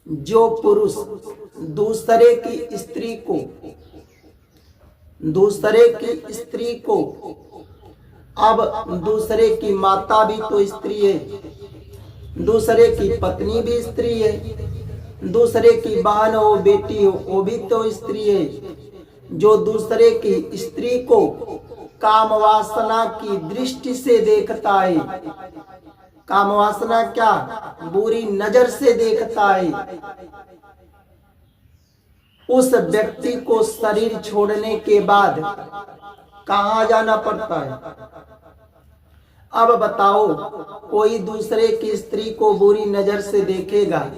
जो पुरुष दूसरे की स्त्री को अब दूसरे की माता भी तो स्त्री है, दूसरे की पत्नी भी स्त्री है, दूसरे की बहन हो बेटी हो वो भी तो स्त्री है। जो दूसरे की स्त्री को काम वासना की दृष्टि से देखता है, काम वासना क्या, बुरी नजर से देखता है, उस व्यक्ति को शरीर छोड़ने के बाद कहाँ जाना पड़ता है? अब बताओ, कोई दूसरे की स्त्री को बुरी नजर से देखेगा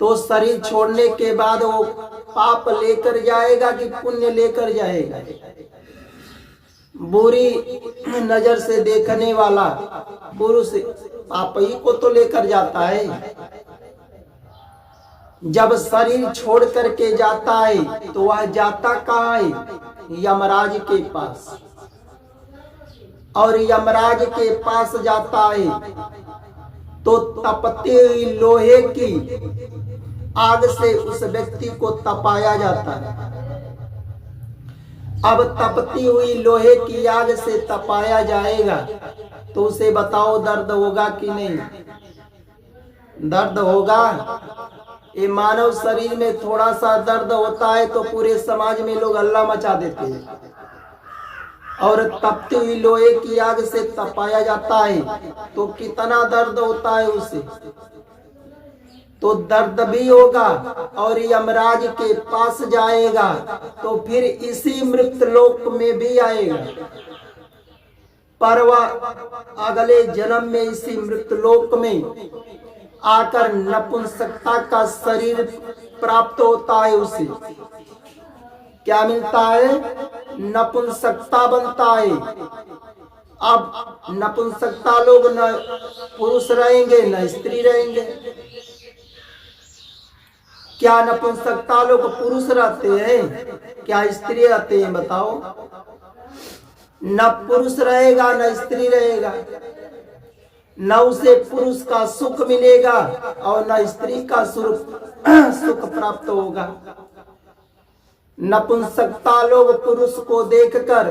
तो शरीर छोड़ने के बाद वो पाप लेकर जाएगा कि पुण्य लेकर जाएगा? बुरी नजर से देखने वाला पुरुष पाप ही को तो लेकर जाता है। जब शरीर छोड़ करके जाता है तो वह जाता कहाँ है? यमराज के पास। और यमराज के पास जाता है तो तपते हुई लोहे की आग से उस व्यक्ति को तपाया जाता है। अब तपती हुई लोहे की आग से तपाया जाएगा तो उसे बताओ दर्द होगा कि नहीं? दर्द होगा। ये मानव शरीर में थोड़ा सा दर्द होता है तो पूरे समाज में लोग हल्ला मचा देते हैं। और तपती हुई लोहे की आग से तपाया जाता है तो कितना दर्द होता है उसे, तो दर्द भी होगा। और यमराज के पास जाएगा तो फिर इसी मृतलोक में भी आएगा, पर वह अगले जन्म में इसी मृतलोक में आकर नपुंसकता का शरीर प्राप्त होता है। उसे क्या मिलता है? नपुंसकता बनता है। अब नपुंसकता लोग न पुरुष रहेंगे न स्त्री रहेंगे। क्या नपुंसकता लोग पुरुष रहते हैं? क्या स्त्री रहते हैं? बताओ। न पुरुष रहेगा न स्त्री रहेगा, न उसे पुरुष का सुख मिलेगा और न स्त्री का सुख प्राप्त होगा। नपुंसकता लोग पुरुष को देखकर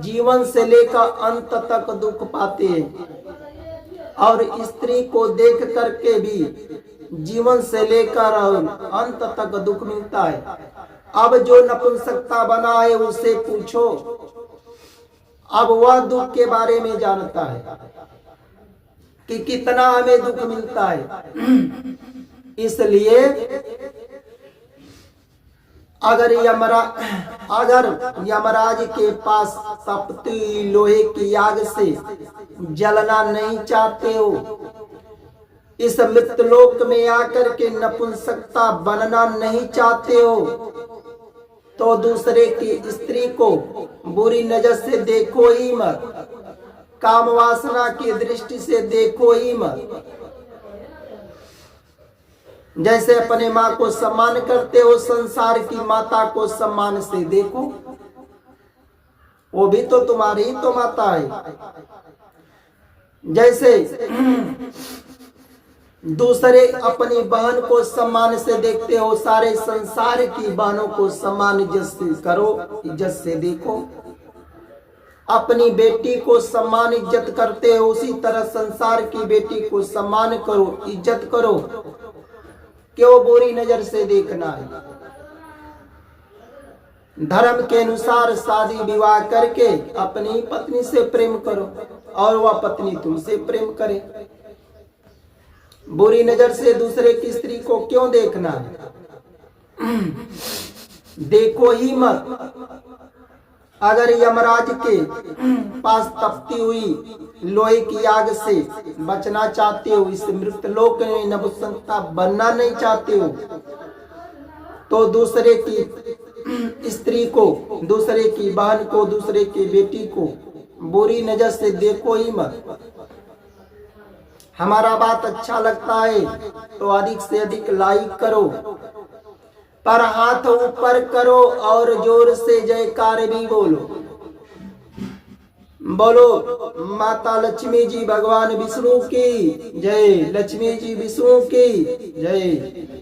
जीवन से लेकर अंत तक दुख पाते हैं और स्त्री को देख करके भी जीवन से लेकर अंत तक दुख मिलता है। अब जो नपुंसकता बना है उससे पूछो, अब वह दुख के बारे में जानता है कि कितना हमें दुख मिलता है। इसलिए अगर यमराज के पास तपती लोहे की आग से जलना नहीं चाहते हो, इस मृतलोक में आकर के नपुंसकता बनना नहीं चाहते हो, तो दूसरे की स्त्री को बुरी नजर से देखो ही मत, काम वासना की दृष्टि से देखो ही मत। जैसे अपने माँ को सम्मान करते हो, संसार की माता को सम्मान से देखो, वो भी तो तुम्हारी ही तो माता है। जैसे दूसरे अपनी बहन को सम्मान से देखते हो, सारे संसार की बहनों को सम्मान इज्जत से करो, इज्जत से देखो। अपनी बेटी को सम्मान इज्जत करते हो, उसी तरह संसार की बेटी को सम्मान करो, इज्जत करो। क्यों बुरी नजर से देखना है? धर्म के अनुसार शादी विवाह करके अपनी पत्नी से प्रेम करो और वह पत्नी तुमसे प्रेम करे। बुरी नजर से दूसरे की स्त्री को क्यों देखना है? देखो ही मत। अगर यमराज के पास तपती हुई लोहे की आग से बचना चाहते हो, इस मृतलोक में नपुंसकता बनना नहीं चाहते हो, तो दूसरे की स्त्री को, दूसरे की बहन को, दूसरे की बेटी को बुरी नजर से देखो ही मत। हमारा बात अच्छा लगता है तो अधिक से अधिक लाइक करो, पर हाथ ऊपर करो और जोर से जयकार भी बोलो। बोलो माता लक्ष्मी जी भगवान विष्णु की जय, लक्ष्मी जी विष्णु की जय।